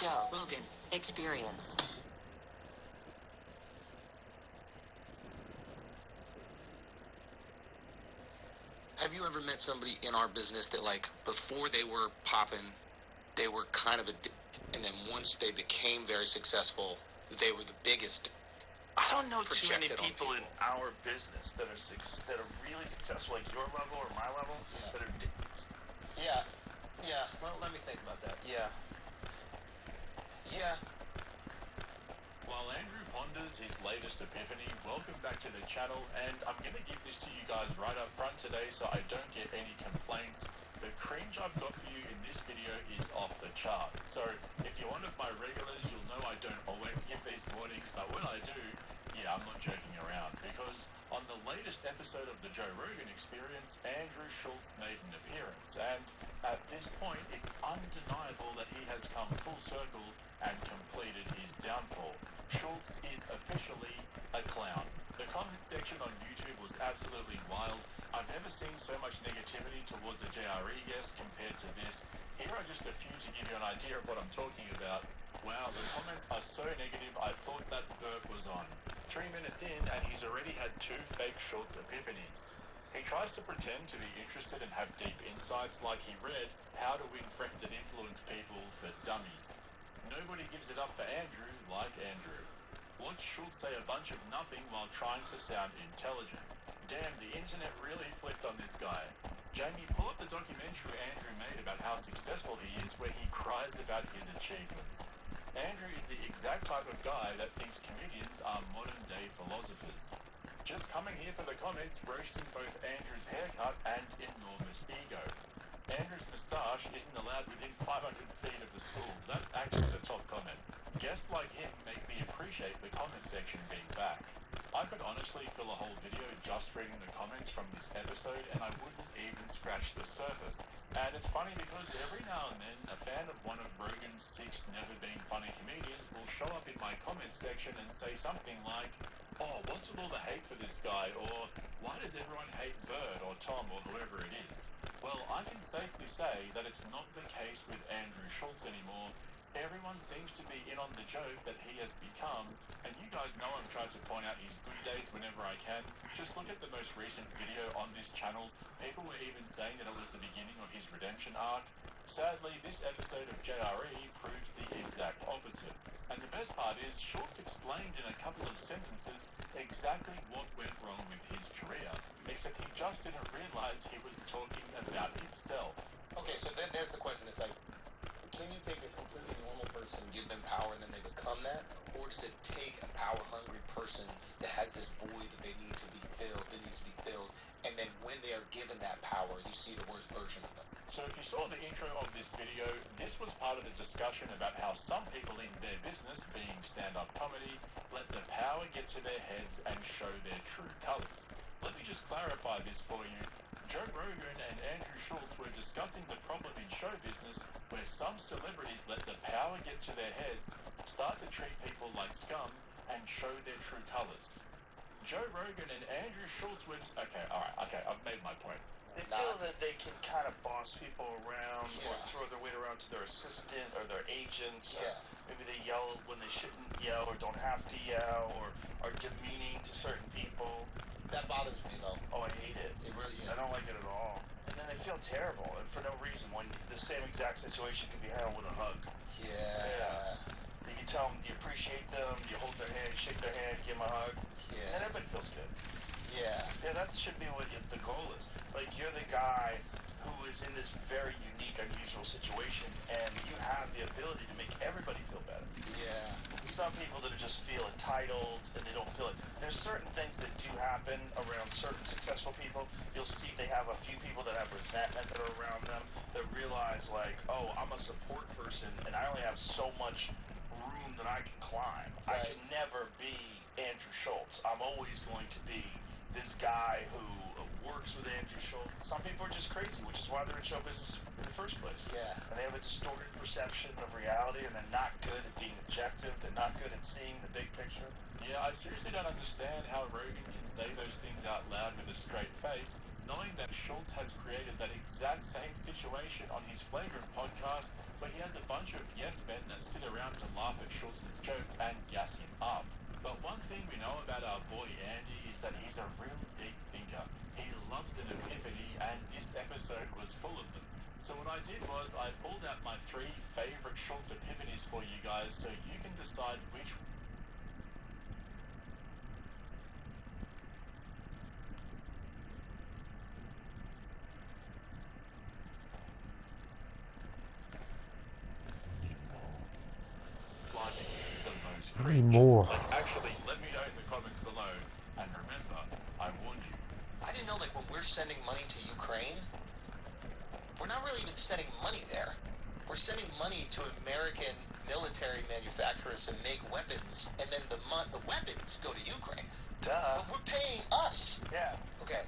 Joe Rogan Experience. Have you ever met somebody in our business that, like, before they were popping, they were kind of a dick, and then once they became very successful, they were the biggest? I don't know too many people in our business that are really successful, like your level or my level, that are dicks. Yeah. Well, let me think about that. Yeah. While Andrew ponders his latest epiphany, welcome back to the channel, and I'm going to give this to you guys right up front today so I don't get any complaints. The cringe I've got for you in this video is off the charts. So if you're one of my regulars, you'll know I don't always give these warnings, but when I do, yeah, I'm not joking around, because on the latest episode of the Joe Rogan Experience, Andrew Schulz made an appearance, and at this point, it's undeniable that he has come full circle and completed his downfall. Schulz is officially a clown. The comment section on YouTube was absolutely wild. I've never seen so much negativity towards a JRE guest compared to this. Here are just a few to give you an idea of what I'm talking about. Wow, the comments are so negative, I thought that burp was on. 3 minutes in, and he's already had 2 fake Schulz epiphanies. He tries to pretend to be interested and have deep insights, like he read How to Win Friends and Influence People for Dummies. Nobody gives it up for Andrew like Andrew. Watch Schulz say a bunch of nothing while trying to sound intelligent. Damn, the internet really flipped on this guy. Jamie, pull up the documentary Andrew made about how successful he is, where he cries about his achievements. Andrew is the exact type of guy that thinks comedians are modern-day philosophers. Just coming here for the comments, roasting both Andrew's haircut and enormous ego. Andrew's moustache isn't allowed within 500 feet of the school. That's actually the top comment. Guests like him make me appreciate the comment section being back. I could honestly fill a whole video just reading the comments from this episode, and I wouldn't even scratch the surface. And it's funny because every now and then, a fan of one of Rogan's 6 never-been-funny comedians will show up in my comments section and say something like, "Oh, what's with all the hate for this guy?" Or, "Why does everyone hate Bird or Tom or whoever it is?" Well, I can safely say that it's not the case with Andrew Schulz anymore. Everyone seems to be in on the joke that he has become, and you guys know I'm trying to point out his good days whenever I can. Just look at the most recent video on this channel. People were even saying that it was the beginning of his redemption arc. Sadly, this episode of JRE proves the exact opposite. And the best part is, Schulz explained in a couple of sentences exactly what went wrong with his career, except he just didn't realize he was talking about himself. Okay, so then there's the question. It's like, can you take a completely normal person, give them power, and then they become that? Or does it take a power-hungry person that has this void that they need to be filled, that needs to be filled, and then when they are given that power, you see the worst version of them? So if you saw the intro of this video, this was part of the discussion about how some people in their business, being stand-up comedy, let the power get to their heads and show their true colors. Let me just clarify this for you. Joe Rogan and Andrew Schulz were discussing the problem in show business where some celebrities let the power get to their heads, start to treat people like scum, and show their true colors. Joe Rogan and Andrew Schulz were just... Okay, I've made my point. They feel that they can kind of boss people around or throw their weight around to their assistant or their agents. Yeah. Maybe they yell when they shouldn't yell or don't have to yell or are demeaning to certain people. That bothers me, though. Oh, I hate it. It really is. I don't like it at all. And then they feel terrible, and for no reason, when the same exact situation can be handled with a hug. Yeah. You can tell them you appreciate them, you hold their hand, shake their hand, give them a hug. Yeah. And everybody feels good. Yeah. Yeah, that should be what the goal is. Like, you're the guy who is in this very unique, unusual situation, and you have the ability to make everybody feel better. Yeah. Some people that just feel entitled and they don't feel it. There's certain things that do happen around certain successful people. You'll see they have a few people that have resentment that are around them that realize, like, oh, I'm a support person and I only have so much room that I can climb. Right. I can never be Andrew Schulz. I'm always going to be this guy who works with Andrew Schulz. Some people are just crazy, which is why why they're in show business in the first place. Yeah. And they have a distorted perception of reality, and they're not good at being objective. They're not good at seeing the big picture. Yeah, I seriously don't understand how Rogan can say those things out loud with a straight face, knowing that Schultz has created that exact same situation on his Flagrant podcast, where he has a bunch of yes men that sit around to laugh at Schultz's jokes and gas him up. But one thing we know about our boy Andy is that he's a real deep thinker. He loves an epiphany, and this episode was full of them. So what I did was I pulled out my 3 favorite Schultz epiphanies for you guys, so you can decide which more. Like, actually, let me know in the comments below. And remember, I warned you. I didn't know, like, when we're sending money to Ukraine, we're not really even sending money there. We're sending money to American military manufacturers to make weapons, and then the weapons go to Ukraine. Duh. But we're paying us. Yeah. Okay.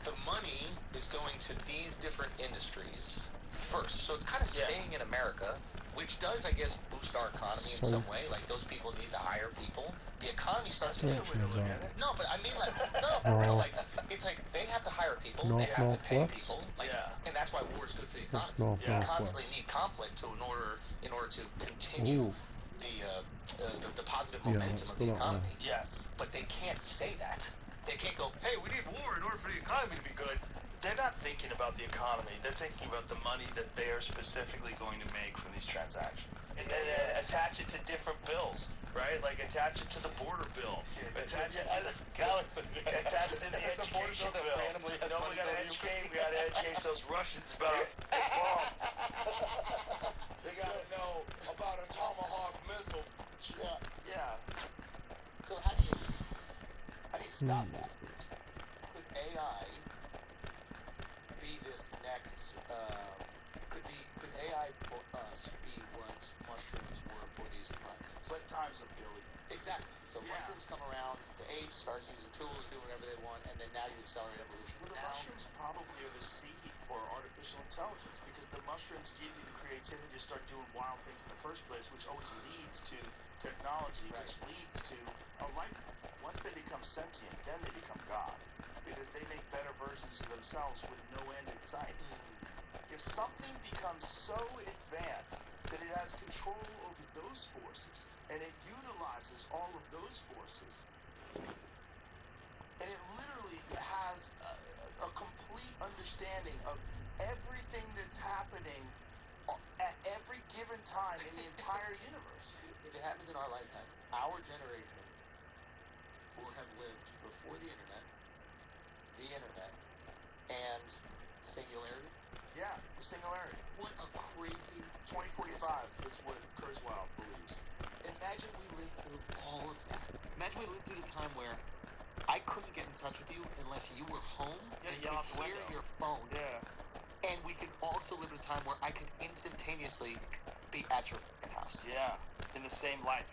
The money is going to these different industries first. So it's kind of staying in America, which does, I guess, boost our economy in some way. Like, those people need to hire people. The economy starts to... No, but I mean, like, no, for real. Like, it's like they have to hire people. They have to pay people. Like, and that's why war is good for the economy. You constantly need conflict in order to continue the positive momentum of the economy. Yes. But they can't say that. They can't go, hey, we need war in order for the economy to be good. They're not thinking about the economy. They're thinking about the money that they are specifically going to make from these transactions. And then attach it to different bills, right? Like, attach it to the border bill. Attach it to the education bill. We got to educate those Russians about bombs. They got to know about a Tomahawk missile. Yeah. So how do you stop that? Could AI be this next, could AI for us be what mushrooms were for these primates? What times a billion? Exactly. So mushrooms come around, the apes start using tools, do whatever they want, and then now you accelerate evolution. Well, the mushrooms probably are the seed for artificial intelligence, because the mushrooms give you the creativity to start doing wild things in the first place, which always leads to technology, which leads to a life form. Once they become sentient, then they become God, because they make better versions of themselves with no end in sight. If something becomes so advanced that it has control over those forces, and it utilizes all of those forces, and it literally has a complete understanding of everything that's happening at every given time in the entire universe. If it happens in our lifetime, our generation will have lived before the internet, and singularity. Yeah, the singularity. What a crazy 2045 is what Kurzweil believes. Imagine we lived through all of that. Imagine we lived through the time where I couldn't get in touch with you unless you were home and could hear your phone. Yeah. And we could also live in a time where I could instantaneously be at your house. Yeah, in the same life.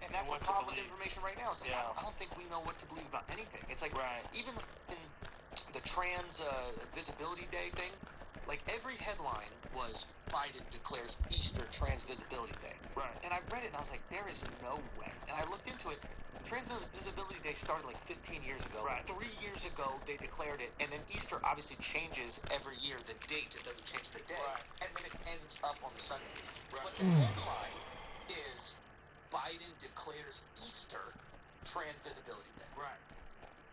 And that's the problem with information right now. It's like, I don't think we know what to believe about anything. It's like, even in the trans visibility day thing, like, every headline was Biden declares Easter Trans Visibility Day. Right. And I read it and I was like, there is no way. And I looked into it. Trans Visibility Day started like 15 years ago. Right. 3 years ago, they declared it. And then Easter obviously changes every year the date. It doesn't change the day. Right. And then it ends up on the Sunday. Right. But the headline is Biden declares Easter Trans Visibility Day. Right.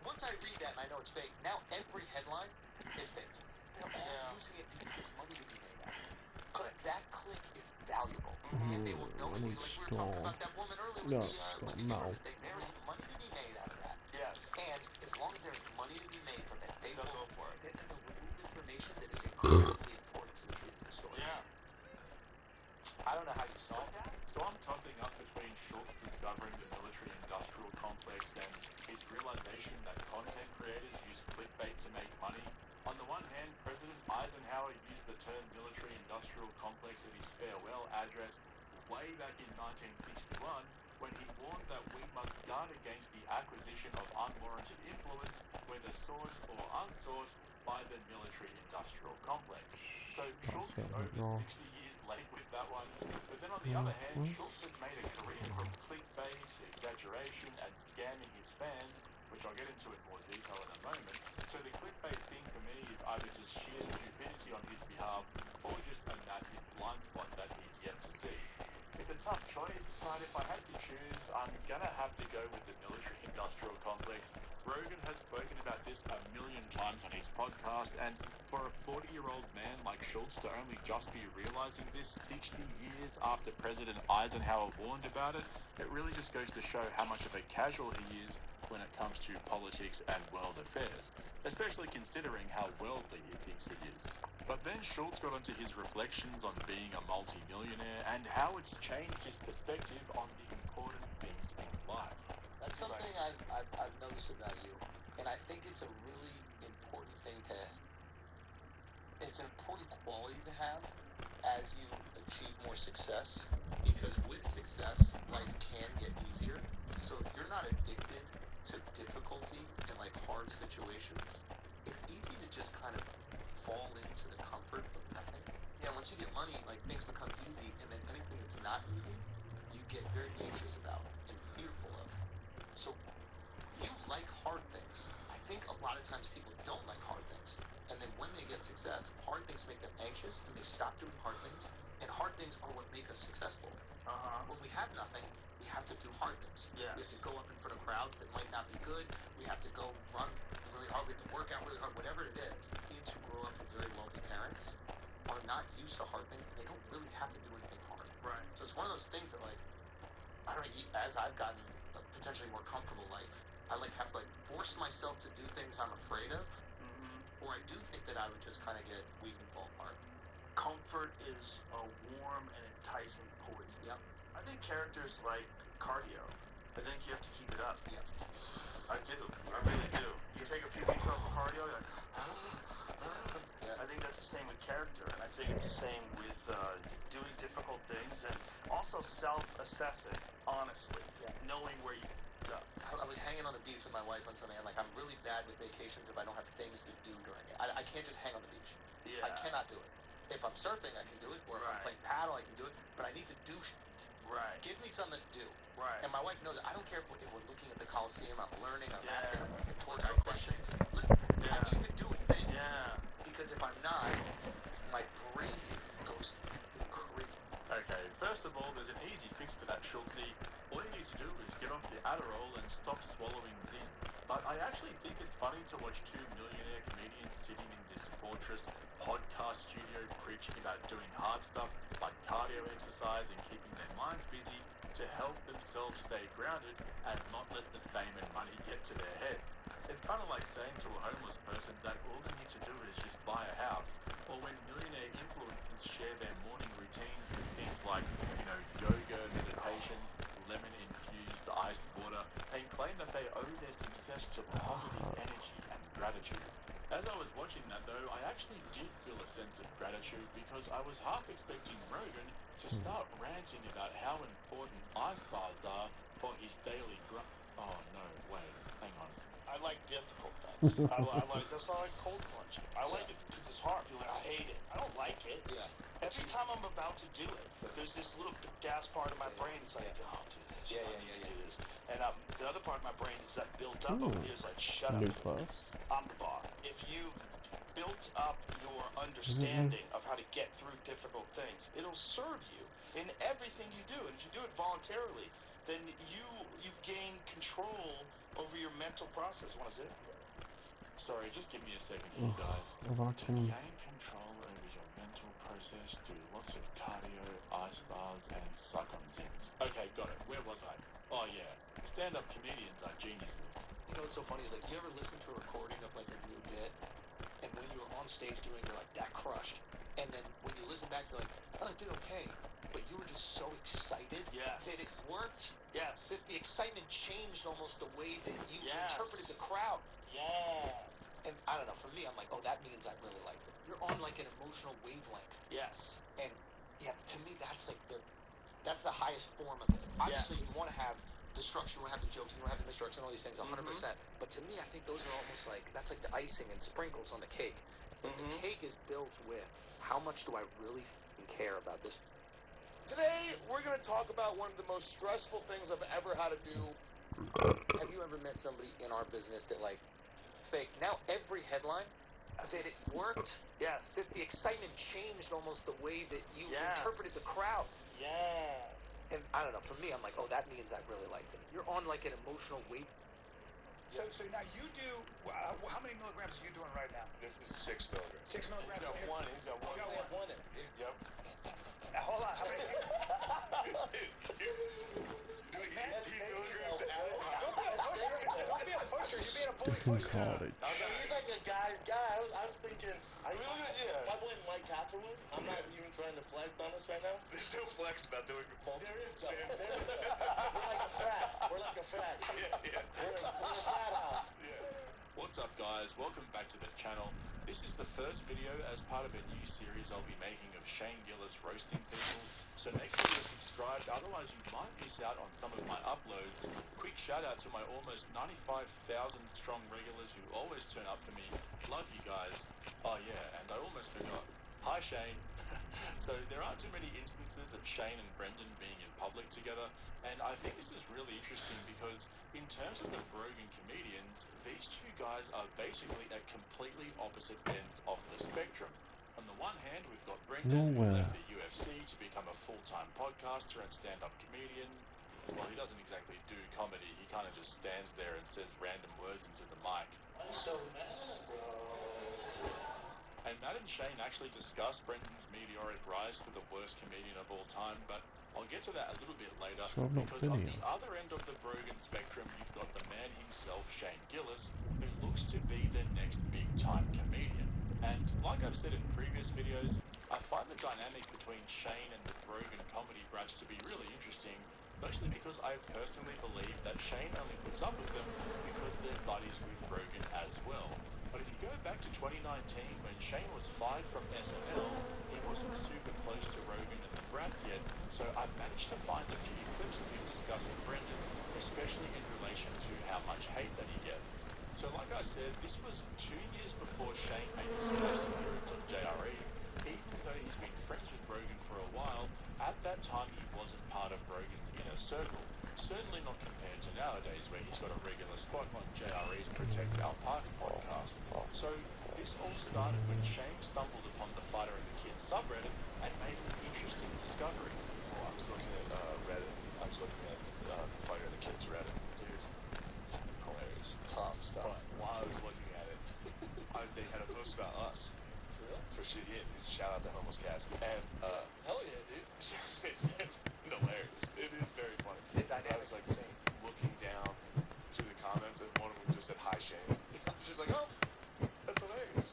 Once I read that and I know it's fake, now every headline is fake. They're all using it because there's money to be made out of it. But that click is valuable. And they will know it. Like we were talking about that woman earlier with the viewers thing. There is money to be made out of that. Yes. And as long as there's money to be made from it, they will go for it. They'll remove information that is incredibly important to the truth of the story. Yeah. I don't know how you solve that. So I'm tossing up between Schultz discovering the military-industrial complex and his realization that content creators use clickbait to make money. On the one hand, President Eisenhower used the term military-industrial complex in his farewell address way back in 1961, when he warned that we must guard against the acquisition of unwarranted influence, whether sourced or unsourced, by the military-industrial complex. So Schultz is it, over no. 60 years late with that one, but then on the other hand, Schultz has made a career from clickbait, exaggeration, and scamming his fans, which I'll get into in more detail in a moment. So the clickbait thing for me is either just sheer stupidity on his behalf, or just a massive blind spot that he's yet to see. It's a tough choice, but if I had to choose, I'm gonna have to go with the military-industrial complex. Rogan has spoken about this a million times on his podcast, and for a 40-year-old man like Schultz to only just be realizing this 60 years after President Eisenhower warned about it, it really just goes to show how much of a casual he is when it comes to politics and world affairs, especially considering how worldly he thinks he is. But then Schultz got onto his reflections on being a multi-millionaire and how it's changed his perspective on the important things in life. That's something I've noticed about you, and I think it's a really important thing it's an important quality to have as you achieve more success, because with success, life can get easier. So if you're not addicted to difficulty and like hard situations, it's easy to just kind of fall into the comfort of nothing. Yeah, once you get money, like things become easy, and then anything that's not easy, you get very anxious about and fearful of. So you like hard things. I think a lot of times people don't like hard things. And then when they get success, hard things make them anxious, and they stop doing hard things. And hard things are what make us successful. When we have nothing, we have to do hard things. Yeah. We have to go up in front of crowds that might not be good. We have to go run really hard. We have to work out really hard. Whatever it is, kids who grow up with very wealthy parents are not used to hard things. They don't really have to do anything hard. Right. So it's one of those things that, like, I don't know, as I've gotten a potentially more comfortable life, I have to force myself to do things I'm afraid of, or I do think that I would just kind of get weak and fall apart. Comfort is a warm and enticing poison. Yep. I think characters like cardio. I think you have to keep it up. Yes. I do. I really do. You take a few weeks off of cardio, you're like, Yeah. I think that's the same with character, and I think it's the same with doing difficult things, and also self-assessing, honestly, knowing where you go. I was hanging on the beach with my wife on Sunday, and I'm really bad with vacations if I don't have things to do during it. I can't just hang on the beach. Yeah. I cannot do it. If I'm surfing, I can do it, or if I'm playing paddle, I can do it, but I need to do shit. Right. Give me something to do. Right. And my wife knows it. I don't care if we're looking at the Coliseum, I'm learning, I'm Yeah. asking a rhetorical Right. question. Yeah. I need to do a thing. Yeah. Because if I'm not, my brain goes crazy. Okay, first of all, there's an easy fix for that, Schultzy. All you need to do is get off the Adderall and stop swallowing Zins. But I actually think it's funny to watch two millionaire comedians sitting in this fortress podcast studio preaching about doing hard stuff like cardio exercise and keeping their minds busy to help themselves stay grounded and not let the fame and money get to their heads. It's kind of like saying to a homeless person that all they need to do is just buy a house, or when millionaire influencers share their morning routines with things like, yoga, meditation, lemon-infused iced water, and claim that they owe their success to positive energy and gratitude. As I was watching that though, I actually did feel a sense of gratitude because I was half expecting Rogan to start ranting about how important ice baths are for his daily Oh no, wait, hang on. I like difficult things. That's not like cold plunging. I like it because it's hard. People are like, I hate it. I don't like it. Yeah. Every time I'm about to do it, there's this little gas part of my brain that's like, don't do this. You don't need to do this. And the other part of my brain is that built up over here is like, shut up. New class. I'm the boss. If you built up your understanding of how to get through difficult things, it'll serve you in everything you do. And if you do it voluntarily, then you've gained control over your mental process. Want to say? Sorry, just give me a second here, guys. If I To can... gain control over your mental process, do lots of cardio, ice baths, and suck on Zins. Okay, got it. Where was I? Oh yeah, stand-up comedians are geniuses. You know what's so funny is you ever listen to a recording of a new bit, and when you were on stage doing it, you're like, that crushed. And then when you listen back, you're like, oh, it did okay. But you were just so excited that it worked. Yes. That the excitement changed almost the way that you interpreted the crowd. Yeah. And I don't know, for me, I'm like, oh, that means I really liked it. You're on an emotional wavelength. Yes. And yeah, to me, that's the highest form of it. Obviously, you want to have destruction, we're having jokes, and we're having destruction, all these things, 100%. But to me, I think those are almost like, that's like the icing and sprinkles on the cake. But the cake is built with, how much do I really care about this? Today, we're going to talk about one of the most stressful things I've ever had to do. Have you ever met somebody in our business that, like, fake? Now every headline, that it worked. Yes. That the excitement changed almost the way that you Yes. interpreted the crowd. Yes. And I don't know, for me, I'm like, oh, that means I really like this. You're on, like, an emotional weight. So now you do, how many milligrams are you doing right now? This is 6 milligrams. 6 milligrams? He's got one. He's got one. You got one there. Yep. Now, hold on. How many? Doing 18 milligrams added. Don't be a pusher. You're being a bully Different pusher. cardage. He's like a guy's guy. I was thinking, I blame Mike Catherwood. I'm not even trying to flex on us right now. There's no flex about doing a pulse. There is though. We're like a frat. We're like a frat. Yeah. We're a frat house. Yeah. What's up, guys? Welcome back to the channel. This is the first video as part of a new series I'll be making of Shane Gillis roasting people, so make sure you're subscribed, otherwise you might miss out on some of my uploads. Quick shout out to my almost 95,000 strong regulars who always turn up for me. Love you guys. Oh yeah, and I almost forgot. Hi Shane. So there aren't too many instances of Shane and Brendan being in public together, and I think this is really interesting because in terms of the Brogan comedians, these two guys are basically at completely opposite ends of the spectrum. On the one hand, we've got Brendan, who left the UFC to become a full-time podcaster and stand-up comedian. Well, he doesn't exactly do comedy, he kind of just stands there and says random words into the mic. So, And Matt and Shane actually discussed Brendan's meteoric rise to the worst comedian of all time, but I'll get to that a little bit later, So I've not because been on here. the other end of the Brogan spectrum, you've got the man himself, Shane Gillis, who looks to be the next big-time comedian. And like I've said in previous videos, I find the dynamic between Shane and the Brogan comedy brats to be really interesting, mostly because I personally believe that Shane only puts up with them because they're buddies with Brogan as well. But if you go back to 2019, when Shane was fired from SNL, he wasn't super close to Rogan and the brats yet, so I've managed to find a few clips of him discussing Brendan, especially in relation to how much hate that he gets. So like I said, this was 2 years before Shane made his first appearance on JRE. Even though he's been friends with Rogan for a while, at that time he wasn't part of Rogan's inner circle. Certainly not compared to nowadays, where he's got a regular spot on JRE's Protect Our Parks podcast. So this all started when Shane stumbled upon the Fighter and the Kids subreddit and made an interesting discovery. Well, I was looking at Reddit. I was looking at the Fighter and the Kids Reddit. Dude, hilarious. Tough stuff. But while I was looking at it, they had a post about us. For shit, yeah, shout out to Homeless Cast. And, Hell yeah, dude. hilarious. It is very funny. The I dynamic's was like insane. looking down through the comments, and one of them just said, "Hi, Shane." She's like, "Oh, that's hilarious."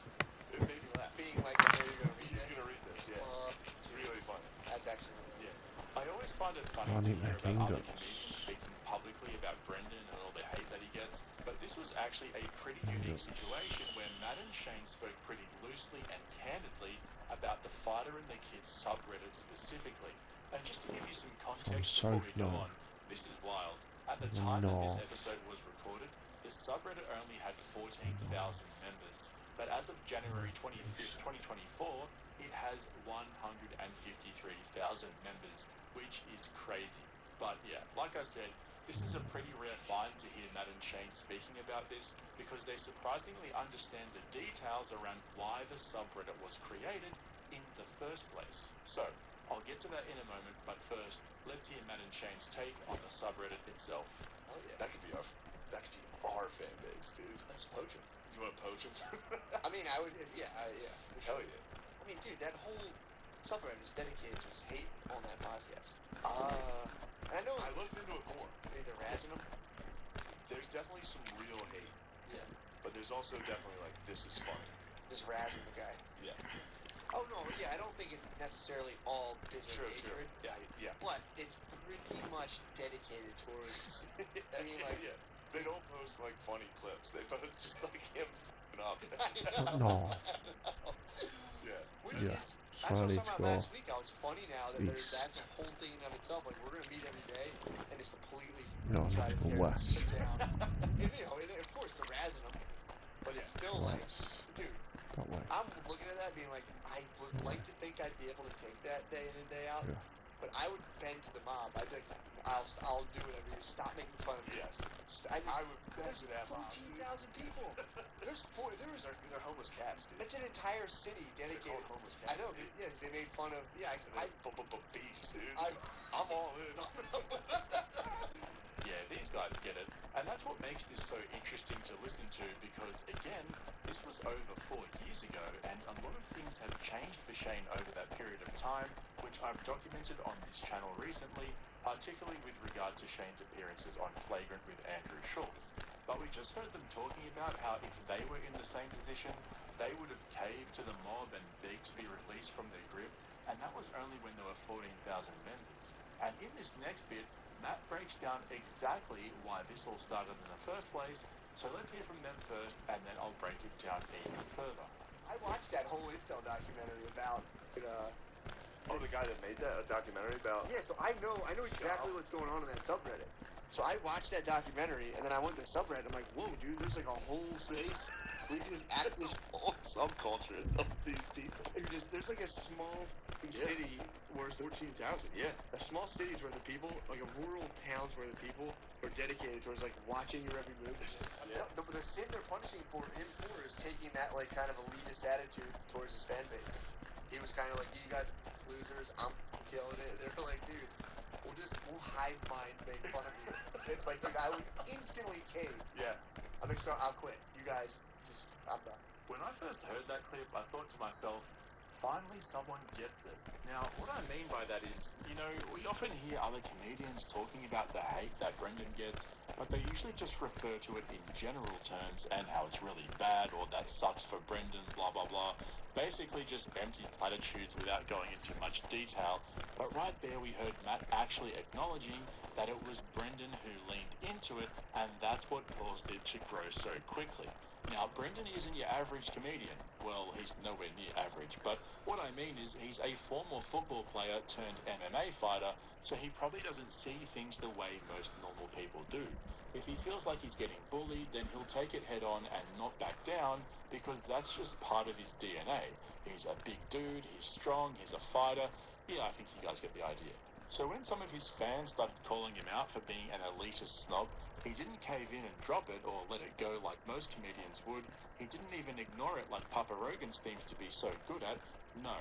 It made me laugh. Being like, I know you're going to read He's this. gonna read this, yeah. It's really funny. That's actually Yeah. I always find it funny I to need hear my about other kingdoms. comedians speaking publicly about Brendan and all the hate that he gets, but this was actually a pretty unique situation where Matt and Shane spoke pretty loosely and candidly about the Fighter and the Kids subreddit specifically. And just to give you some context I'm so before we go glad. on, this is wild. At the time that this No. episode was recorded, the subreddit only had 14,000 members, but as of January 25th, 2024, it has 153,000 members, which is crazy. But yeah, like I said, this is a pretty rare find to hear Matt and Shane speaking about this, because they surprisingly understand the details around why the subreddit was created in the first place. So, I'll get to that in a moment, but first, let's hear Matt and Shane's take on the subreddit itself. Oh yeah. That could be our fan base, dude. Let's poach him. You want to poach him? I mean, I would, yeah. Hell yeah. I mean, dude, that whole subreddit is dedicated to his hate on that podcast. And I know I looked into it more. they're razzing him. There's definitely some real hate, Yeah. but there's also definitely like, this is funny. Just razzing the guy. Yeah. Oh, no, yeah, I don't think it's necessarily all bitter True. hatred. Yeah. But it's pretty much dedicated towards, I mean, like, yeah. They don't post like funny clips. They post just like him f***ing up. No. Yeah. Which Yeah. is, that's what I was Funny talking about score. last week. How it's funny now that's a whole thing in of itself. Like, we're going to meet every day, and it's completely No, try to no tear way. shit down. And, and of course, they're razzing them, but it's still Right. like, dude, Don't worry. I'm looking at that being like, I would like to think I'd be able to take that day in and day out, Yeah. but I would bend to the mob. I'd be like, I'll do whatever. You stop making fun of me. Yes. I would bend there's to that mob. 14,000 people. They're homeless cats, dude. That's an entire city They're dedicated. called homeless I cats. know. dude. Yes, they made fun of. Yeah, Beast, dude. I'm all in. Yeah, these guys get it. And that's what makes this so interesting to listen to because, again, this was over 4 years ago and a lot of things have changed for Shane over that period of time, which I've documented on this channel recently, particularly with regard to Shane's appearances on Flagrant with Andrew Schultz. But we just heard them talking about how if they were in the same position, they would have caved to the mob and begged to be released from their grip, and that was only when there were 14,000 members. And in this next bit, Matt breaks down exactly why this all started in the first place, so let's hear from them first, and then I'll break it down even further. I watched that whole Incel documentary about. The guy that made that, a documentary about... Yeah, so I know exactly what's going on in that subreddit. So I watched that documentary, and then I went to the subreddit, and I'm like, whoa, dude, there's like a whole space where you can just act this whole subculture of these people. There's like a small city where it's 14,000, yeah. a small cities where the people, like a rural towns where the people are dedicated towards like watching your every move. Yeah. The sin they're punishing him for is taking that like kind of elitist attitude towards his fan base. He was kind of like, you guys losers, I'm killing it. They're like, dude, we'll hive mind make fun of you. It's like, dude, I would instantly cave. Yeah. I'm like, so I'll quit. You guys, I'm done. When I first heard that clip, I thought to myself, finally someone gets it. Now, what I mean by that is, we often hear other comedians talking about the hate that Brendan gets, but they usually just refer to it in general terms and how it's really bad or that sucks for Brendan, blah, blah, blah. Basically just empty platitudes without going into much detail. But right there we heard Matt actually acknowledging that it was Brendan who leaned into it, and that's what caused it to grow so quickly. Now, Brendan isn't your average comedian. Well, he's nowhere near average, but what I mean is he's a former football player turned MMA fighter, so he probably doesn't see things the way most normal people do. If he feels like he's getting bullied, then he'll take it head on and not back down, because that's just part of his DNA. He's a big dude, he's strong, he's a fighter. Yeah, I think you guys get the idea. So when some of his fans started calling him out for being an elitist snob, he didn't cave in and drop it or let it go like most comedians would. He didn't even ignore it like Papa Rogan seems to be so good at. No.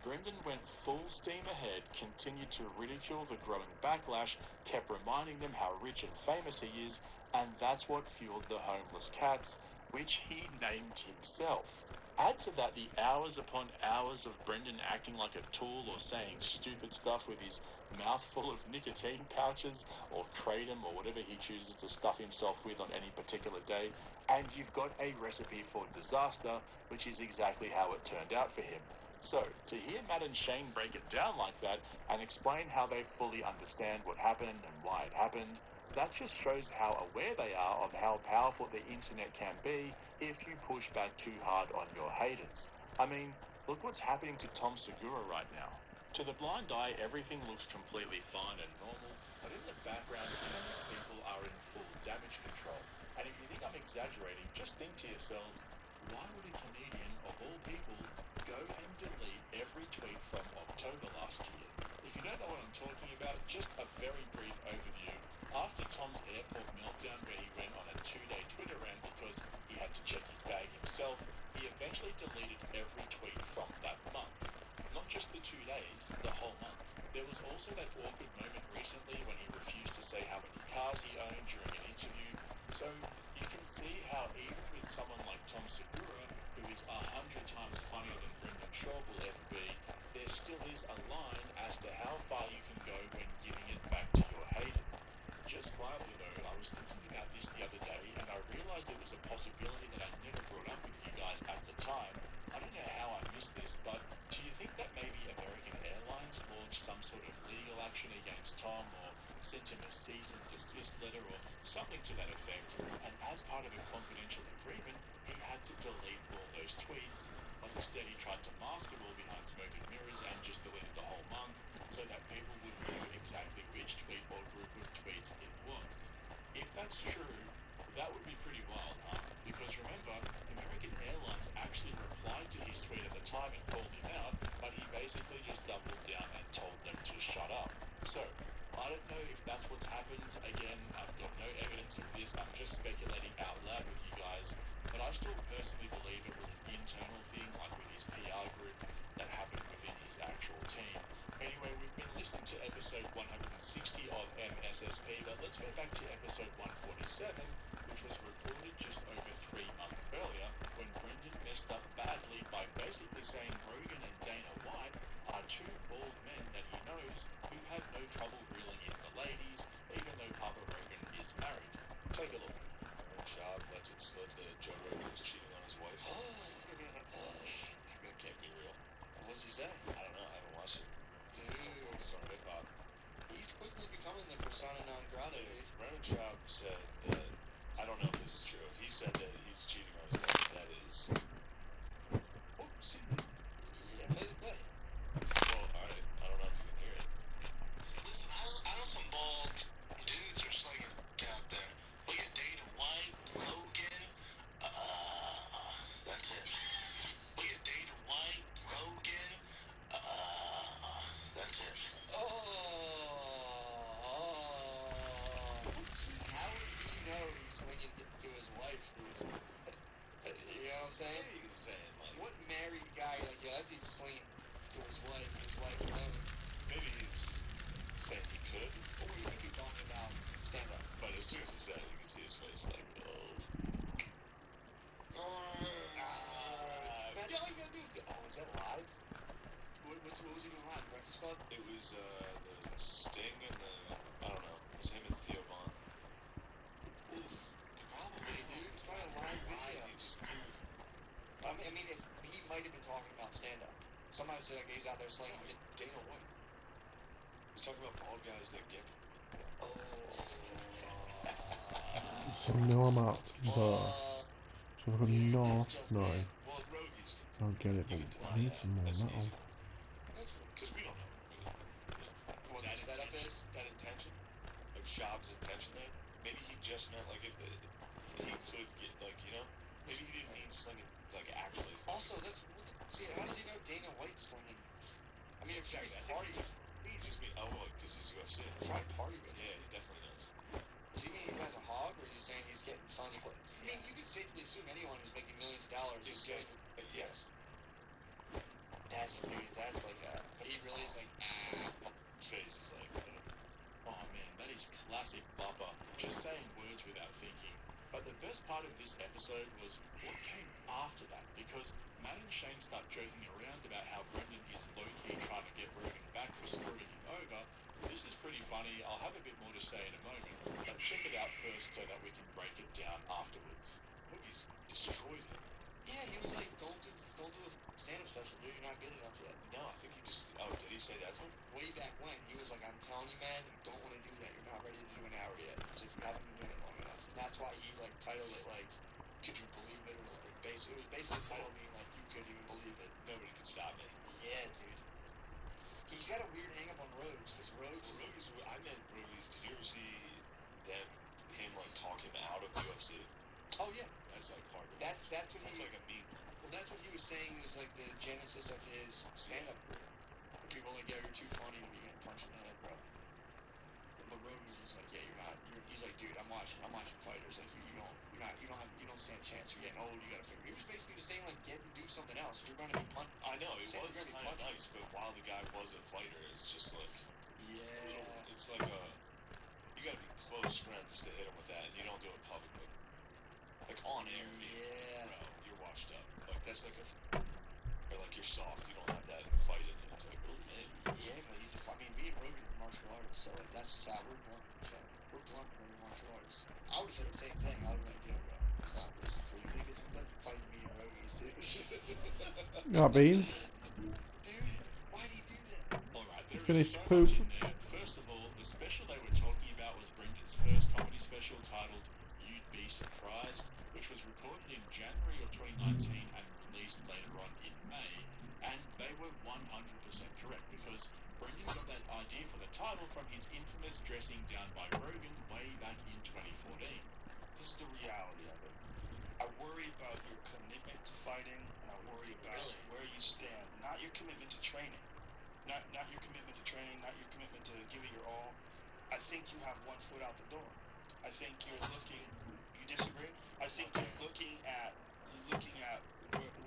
Brendan went full steam ahead, continued to ridicule the growing backlash, kept reminding them how rich and famous he is, and that's what fueled the homeless cats, which he named himself. Add to that the hours upon hours of Brendan acting like a tool or saying stupid stuff with his mouth full of nicotine pouches or kratom or whatever he chooses to stuff himself with on any particular day, and you've got a recipe for disaster, which is exactly how it turned out for him. So, to hear Matt and Shane break it down like that and explain how they fully understand what happened and why it happened, that just shows how aware they are of how powerful the internet can be if you push back too hard on your haters. I mean, look what's happening to Tom Segura right now. To the blind eye, everything looks completely fine and normal, but in the background, these people are in full damage control. And if you think I'm exaggerating, just think to yourselves, why would a comedian, of all people, go and delete every tweet from October last year? If you don't know what I'm talking about, just a very brief overview. After Tom's airport meltdown where he went on a 2-day Twitter rant because he had to check his bag himself, he eventually deleted every tweet from that month. Not just the 2 days, the whole month. There was also that awkward moment recently when he refused to say how many cars he owned during an interview. So you can see how even with someone like Tom Segura, who is 100 times funnier than Brendan Schaub will ever be, there still is a line as to how far you can go when giving it back to your haters. Just quietly though, I was thinking about this the other day and I realized it was a possibility that I never brought up with you guys at the time. I don't know how I missed this, but do you think that maybe American Airlines launched some sort of legal action against Tom or sent him a cease and desist letter or something to that effect, and as part of a confidential agreement, he had to delete all those tweets, but instead he tried to mask it all behind smoke and mirrors and just deleted the whole month? so that people would know exactly which tweet or group of tweets it was. If that's true, that would be pretty wild, huh? Because remember, American Airlines actually replied to his tweet at the time and called him out, but he basically just doubled down and told them to shut up. So, I don't know if that's what's happened. Again, I've got no evidence of this. I'm just speculating out loud with you guys. But I still personally believe it was an internal thing, like with his PR group, that happened within his actual team. Anyway, we've been listening to episode 160 of MSSP, but let's go back to episode 147, which was recorded just over 3 months earlier, when Brendan messed up badly by basically saying Rogan and Dana White are two bald men that he knows who have no trouble reeling in the ladies, even though Papa Rogan is married. Take a look. Job lets it slip that Joe Rogan is cheating on his wife. That can't be real. What does he say? I don't know. I haven't watched it. Dude, Sorry, hip-hop. he's quickly becoming the persona non grata. Brennan Schaub said that, I don't know if this is true, if he said that he's cheating on his wife, that is... Oh, see? Yeah, play the clip. Well, alright, I don't know if you can hear it. Listen, I know some bald dudes are slinging out there. Look at Dana White, Rogan. That's it. Look at Dana White, Rogan. That's it. How would he know he's swinging to his wife, dude? You know what I'm saying? What are you saying? Like, What married guy, like, yeah, that dude's swinging to his wife alone? maybe he's saying he could, Or he could be talking about stand-up. but as soon as he said it, you can see his face like, oh. Man, all you gotta do is say, oh, is that live? What was he doing live? Breakfast Club? It was, the Sting and the, I don't know, it was him and Theo Von. Oof. Probably, dude. It's probably a live video. He just, I mean, if he might have been talking about stand-up. Somebody said, like, he's out there slinging it. Dana White. He's talking about bald guys that get Something I'm up there. So I've got a nice no. Well, Rogies, Don't get it, but I need some more that's an metal. easy one. Because we don't know. What the setup is? That intention, like Schaub's intention there, maybe he just meant like if he could get like, you know, maybe he didn't mean slinging like actually. Also, see, how does he know Dana White's slinging? I mean, if he's party, He just mean because he's UFC. probably party with him. Yeah, he definitely knows. Does he mean he has a hog, or is he saying he's getting tons of? I mean, you could safely assume anyone who's making millions of dollars is getting. Yes. That's like a. But he really is like. His face is like, Oh man, that is classic Bubba, just saying words without thinking. But the best part of this episode was what came after that, because Matt and Shane start joking around about how Brendan is low-key trying to get Rogan back for screwing him over. This is pretty funny. I'll have a bit more to say in a moment, but check it out first so that we can break it down afterwards. He's destroyed him. Yeah, he was like, don't do a stand-up special, dude. You're not good enough yet. No, I think he just, did he say that to him? Way back when, he was like, I'm telling you, man, you don't want to do that. You're not ready to do an hour yet. It's like, you haven't been doing it long enough. And that's why he, like, titled it, like, could you believe it? Or, like, it was basically titled being, like, you couldn't even believe it. Nobody could stop me. Yeah, dude. He's got a weird hang-up on Rhodes, because Rhodes... Well, I met Rogies, did you ever see him, like, talk him out of UFC? Oh, yeah. That's, like, part of it. That's what That's he... like a meme. Well, that's what he was saying was, like, the genesis of his stand-up career. People are like, yeah, you're too funny to be getting punched in the head, bro. But Rhodes was like, yeah, you're not. He's like, dude, I'm watching fighters. Like, you don't stand a chance. You're getting old. You gotta figure. He was basically just saying, like, get and do something else. You're gonna be punched. I know, it Saying was you're kind gonna of be nice, but while the guy was a fighter, it's just like, Yeah. it's like you gotta be close friends to hit him with that, and you don't do it publicly. Like, on air, Yeah. bro, you're washed up. Like, that's like or like you're soft, you don't have that fight in you. It's like, oh, man. Yeah, but he's a. I mean, me and Rogan are martial artists, so like that's just how we're blunt. So we're blunt for martial artists. I would have said the same thing. I would have been like, yo, bro, it's not this for you. Think it's like fighting me and Rogies, dude. Beans. Dude, why do you do that? Alright, there Finished is so poop. much in there. First of all, the special they were talking about was Brendan's first comedy special titled You'd Be Surprised, which was recorded in January of 2019 and released later on in May. And they were 100% correct, because Brendan got that idea for the title from his infamous dressing down by Rogan way back in 2014. This is the reality of it. I worry about your commitment to fighting, and I worry about where you stand. Not your commitment to training. Not your commitment to training, not your commitment to give it your all. I think you have one foot out the door. I think you're looking. You disagree? I think you're looking at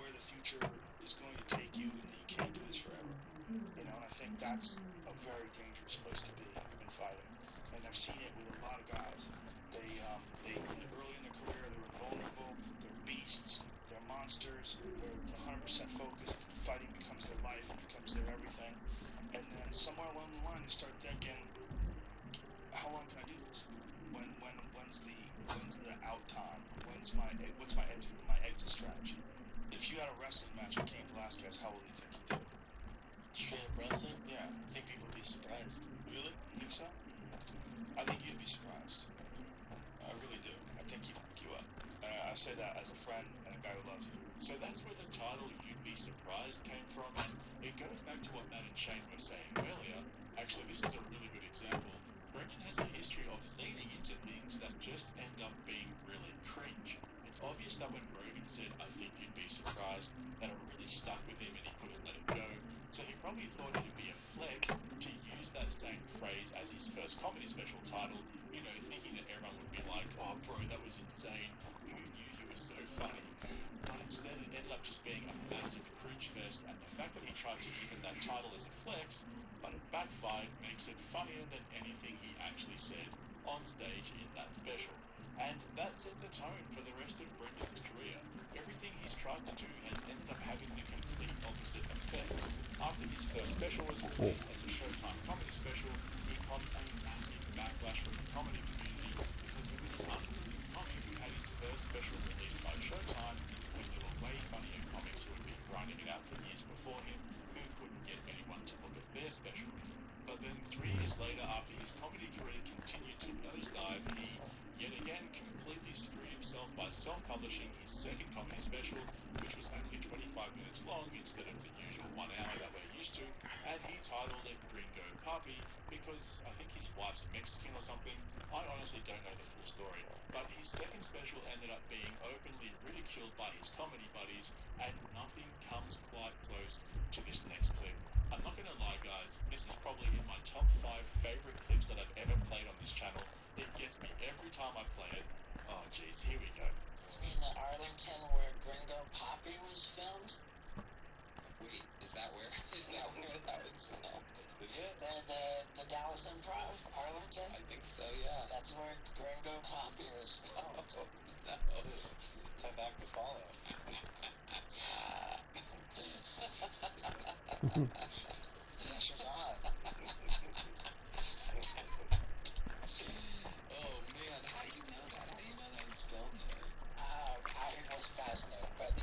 where the future is going to take you, and that you can't do this forever. You know, and I think that's a very dangerous place to be in fighting. And I've seen it with a lot of guys. They early in their career, they're invulnerable, they're beasts, they're monsters, they're 100% focused. Fighting becomes their life, it becomes their everything. And then somewhere along the line, they start thinking, how long can I do this? When's the out time? What's my exit strategy? If you had a wrestling match with Cain Velasquez, how old do you think you'd do? Straight up wrestling? Yeah. I think people would be surprised. Really? You think so? I think you'd be surprised. I really do. I think he'd pick you up. I say that as a friend and a guy who loves you. So that's where the title "You'd Be Surprised" came from, and it goes back to what Matt and Shane were saying earlier. Actually, this is a really good example. Brendan has a history of leaning into things that just end up being really cringe. It's obvious that when Rogan said, "I think you'd be surprised," that it really stuck with him and he couldn't let it go. So he probably thought it'd be a flex to use that same phrase as his first comedy special title, you know, thinking that everyone would be like, "Oh, bro, that was insane. Who knew he was so funny?" But instead it ended up just being a massive cringe fest, and the fact that he tried to use that title as a flex, but it backfired, makes it funnier than anything he actually said on stage in that special. And that set the tone for the rest of Brendan's career. Everything he's tried to do has ended up having the complete opposite effect. After his first special was released as a Showtime comedy special, he copped a massive backlash from the comedy community because he was an unproven comic who had his first special released by Showtime when there were way funnier comics who had been grinding it out for years before him who couldn't get anyone to look at their specials. But then 3 years later, after his comedy career continued to nosedive, he yet again completely screwed himself by self-publishing his second comedy special, which was only 25 minutes long instead of the usual 1 hour that we're used to, and he titled it Gringo Papi because I think his wife's Mexican or something. I honestly don't know the full story, but his second special ended up being openly ridiculed by his comedy buddies, and nothing comes quite close to this next clip. I'm not gonna lie, guys, this is probably in my top 5 favorite clips that I've ever played on this channel. It gets me every time I play it. Oh jeez, here we go. You mean the Arlington where Gringo Papi was filmed? Wait, is that where that was filmed? Is it? The Dallas Improv, Arlington? I think so, yeah. That's where Gringo Papi was filmed. Oh, no. Tough act to follow. Yes, you're gone. Oh, man. How do you know that? How do you know that was filmed there? I was fascinated by the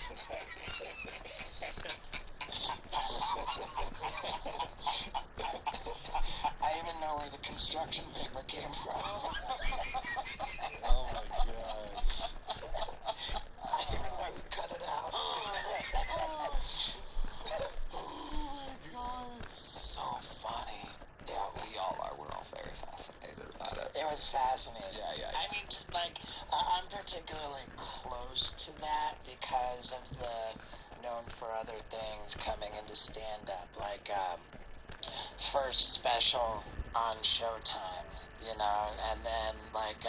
I even know where the construction paper came from. Oh my god. Even where we cut it out. Oh, my God. It's so funny. Yeah, we all are. We're all very fascinated about it. It was fascinating. Yeah. I mean, just like, I'm particularly close to that because of the known for other things coming into stand-up, like first special on Showtime, you know, and then like